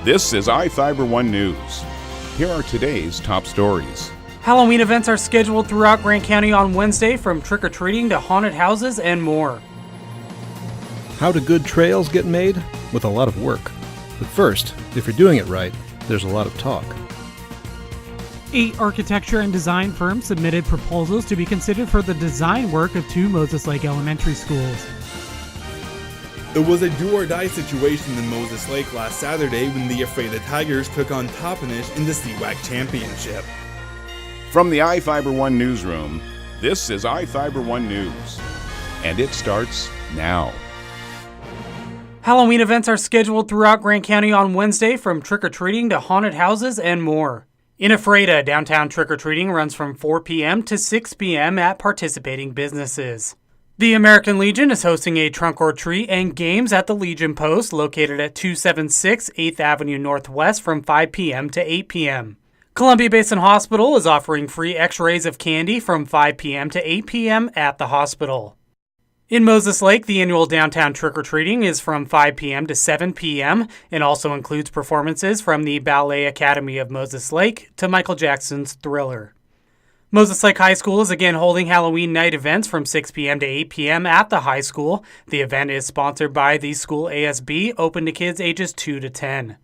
This is iFIBER 1 News. Here are today's top stories. Halloween events are scheduled throughout Grant County on Wednesday, from trick-or-treating to haunted houses and more. How do good trails get made? With a lot of work. But first, if you're doing it right, there's a lot of talk. 8 architecture and design firms submitted proposals to be considered for the design work of 2 Moses Lake elementary schools. It was a do-or-die situation in Moses Lake last Saturday when the Ephrata Tigers took on Toppenish in the CWAC Championship. From the iFIBER 1 newsroom, this is iFIBER 1 News. And it starts now. Halloween events are scheduled throughout Grant County on Wednesday, from trick-or-treating to haunted houses and more. In Ephrata, downtown trick-or-treating runs from 4 p.m. to 6 p.m. at participating businesses. The American Legion is hosting a trunk or treat and games at the Legion Post, located at 276 8th Avenue Northwest, from 5 p.m. to 8 p.m. Columbia Basin Hospital is offering free x-rays of candy from 5 p.m. to 8 p.m. at the hospital. In Moses Lake, the annual downtown trick-or-treating is from 5 p.m. to 7 p.m. and also includes performances from the Ballet Academy of Moses Lake to Michael Jackson's Thriller. Moses Lake High School is again holding Halloween night events from 6 p.m. to 8 p.m. at the high school. The event is sponsored by the school ASB, open to kids ages 2 to 10.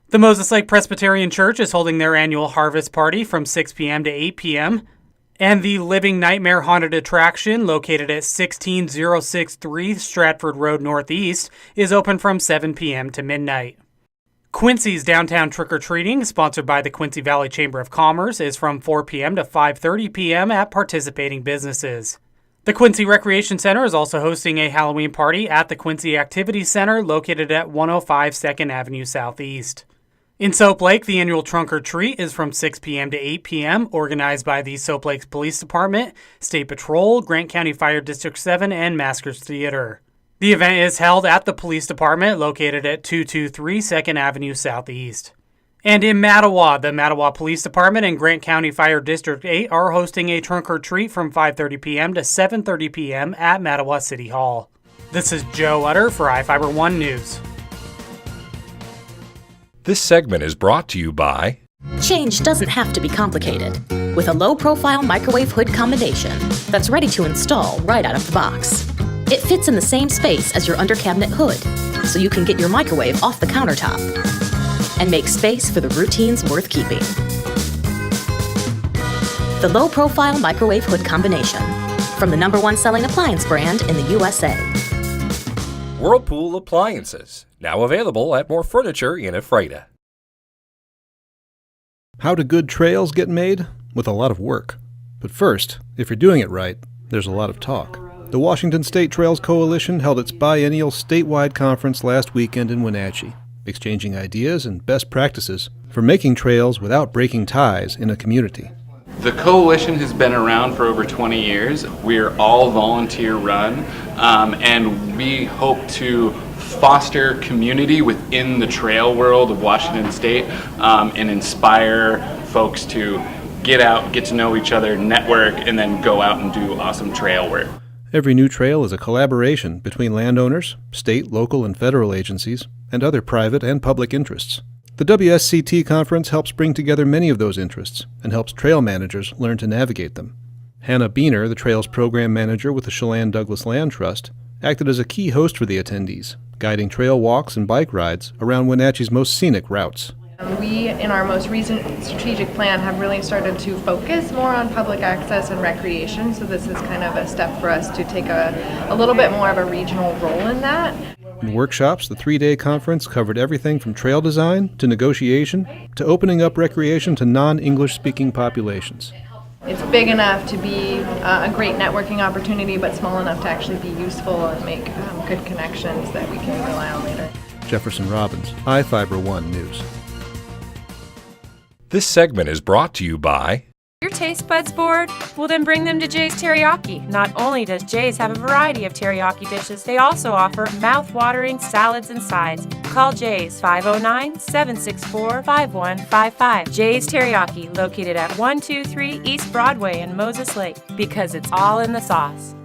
The Moses Lake Presbyterian Church is holding their annual harvest party from 6 p.m. to 8 p.m. And the Living Nightmare Haunted Attraction, located at 16063 Stratford Road Northeast, is open from 7 p.m. to midnight. Quincy's downtown trick-or-treating, sponsored by the Quincy Valley Chamber of Commerce, is from 4 p.m. to 5:30 p.m. at participating businesses. The Quincy Recreation Center is also hosting a Halloween party at the Quincy Activity Center, located at 105 2nd Avenue Southeast. In Soap Lake, the annual Trunk or Treat is from 6 p.m. to 8 p.m., organized by the Soap Lake Police Department, State Patrol, Grant County Fire District 7, and Maskers Theater. The event is held at the Police Department, located at 223 2nd Avenue Southeast. And in Mattawa, the Mattawa Police Department and Grant County Fire District 8 are hosting a Trunk or Treat from 5:30 p.m. to 7:30 p.m. at Mattawa City Hall. This is Joe Utter for iFIBER 1 News. This segment is brought to you by... Change doesn't have to be complicated. With a low-profile microwave hood combination that's ready to install right out of the box. It fits in the same space as your under-cabinet hood, so you can get your microwave off the countertop and make space for the routines worth keeping. The low-profile microwave hood combination, from the #1 selling appliance brand in the USA. Whirlpool Appliances, now available at More Furniture in Ephrata. How do good trails get made? With a lot of work. But first, if you're doing it right, there's a lot of talk. The Washington State Trails Coalition held its biennial statewide conference last weekend in Wenatchee, exchanging ideas and best practices for making trails without breaking ties in a community. The coalition has been around for over 20 years. We're all volunteer run, and we hope to foster community within the trail world of Washington State, and inspire folks to get out, get to know each other, network, and then go out and do awesome trail work. Every new trail is a collaboration between landowners, state, local, and federal agencies, and other private and public interests. The WSCT conference helps bring together many of those interests and helps trail managers learn to navigate them. Hannah Beener, the Trails Program Manager with the Chelan Douglas Land Trust, acted as a key host for the attendees, guiding trail walks and bike rides around Wenatchee's most scenic routes. We, in our most recent strategic plan, have really started to focus more on public access and recreation, so this is kind of a step for us to take a little bit more of a regional role in that. In workshops, the 3-day conference covered everything from trail design to negotiation to opening up recreation to non-English speaking populations. It's big enough to be a great networking opportunity, but small enough to actually be useful and make good connections that we can rely on later. Jefferson Robbins, iFIBER 1 News. This segment is brought to you by... Your taste buds bored? Well, then bring them to Jay's Teriyaki. Not only does Jay's have a variety of teriyaki dishes, they also offer mouth-watering salads and sides. Call Jay's 509-764-5155. Jay's Teriyaki, located at 123 East Broadway in Moses Lake, because it's all in the sauce.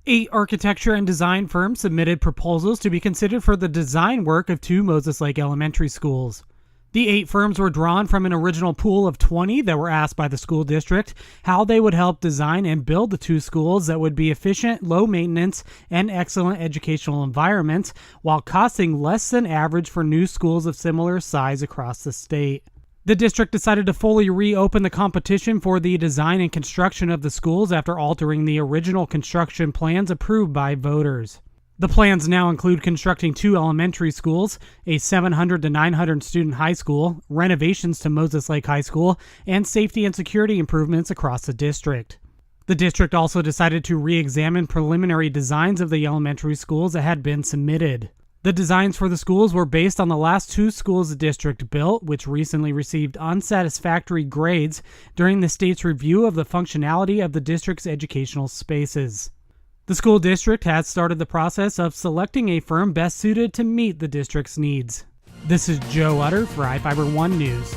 8 architecture and design firms submitted proposals to be considered for the design work of 2 Moses Lake elementary schools. The 8 firms were drawn from an original pool of 20 that were asked by the school district how they would help design and build the 2 schools that would be efficient, low maintenance, and excellent educational environments while costing less than average for new schools of similar size across the state. The district decided to fully reopen the competition for the design and construction of the schools after altering the original construction plans approved by voters. The plans now include constructing 2 elementary schools, a 700 to 900 student high school, renovations to Moses Lake High School, and safety and security improvements across the district. The district also decided to re-examine preliminary designs of the elementary schools that had been submitted. The designs for the schools were based on the last 2 schools the district built, which recently received unsatisfactory grades during the state's review of the functionality of the district's educational spaces. The school district has started the process of selecting a firm best suited to meet the district's needs. This is Joe Utter for iFIBER 1 News.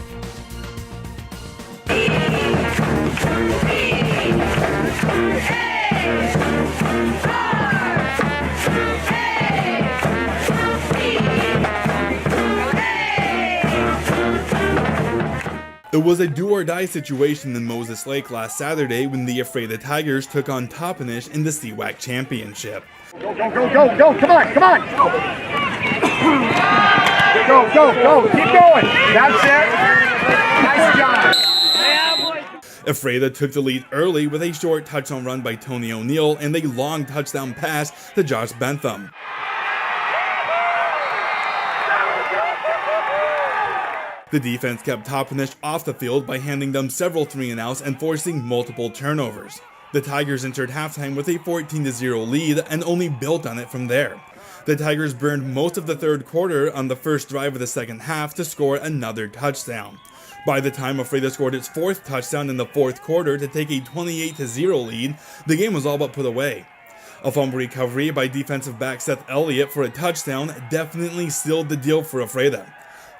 It was a do-or-die situation in Moses Lake last Saturday when the iFIBER Tigers took on Toppenish in the CWAC Championship. Go, come on! Go, keep going! That's it! Nice job! iFIBER took the lead early with a short touchdown run by Tony O'Neill and a long touchdown pass to Josh Bentham. The defense kept Toppenish off the field by handing them several 3-and-outs and forcing multiple turnovers. The Tigers entered halftime with a 14-0 lead and only built on it from there. The Tigers burned most of the third quarter on the first drive of the second half to score another touchdown. By the time iFIBER scored its 4th touchdown in the fourth quarter to take a 28-0 lead, the game was all but put away. A fumble recovery by defensive back Seth Elliott for a touchdown definitely sealed the deal for iFIBER.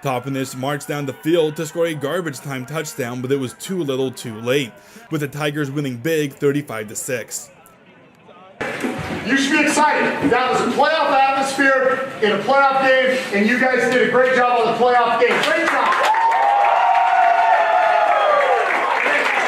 Toppenish marched down the field to score a garbage time touchdown, but it was too little too late, with the Tigers winning big 35-6. You should be excited. That was a playoff atmosphere in a playoff game, and you guys did a great job on the playoff game. Great job!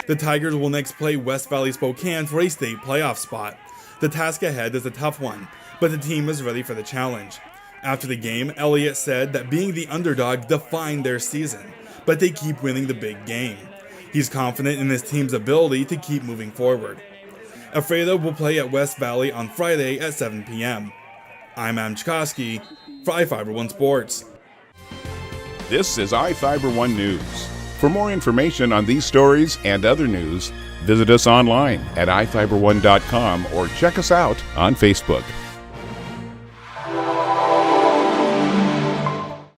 The Tigers will next play West Valley Spokane for a state playoff spot. The task ahead is a tough one, but the team is ready for the challenge. After the game, Elliott said that being the underdog defined their season, but they keep winning the big game. He's confident in his team's ability to keep moving forward. iFIBER will play at West Valley on Friday at 7 p.m. I'm Adam Chikoski for iFIBER 1 Sports. This is iFIBER 1 News. For more information on these stories and other news, visit us online at iFiber1.com or check us out on Facebook.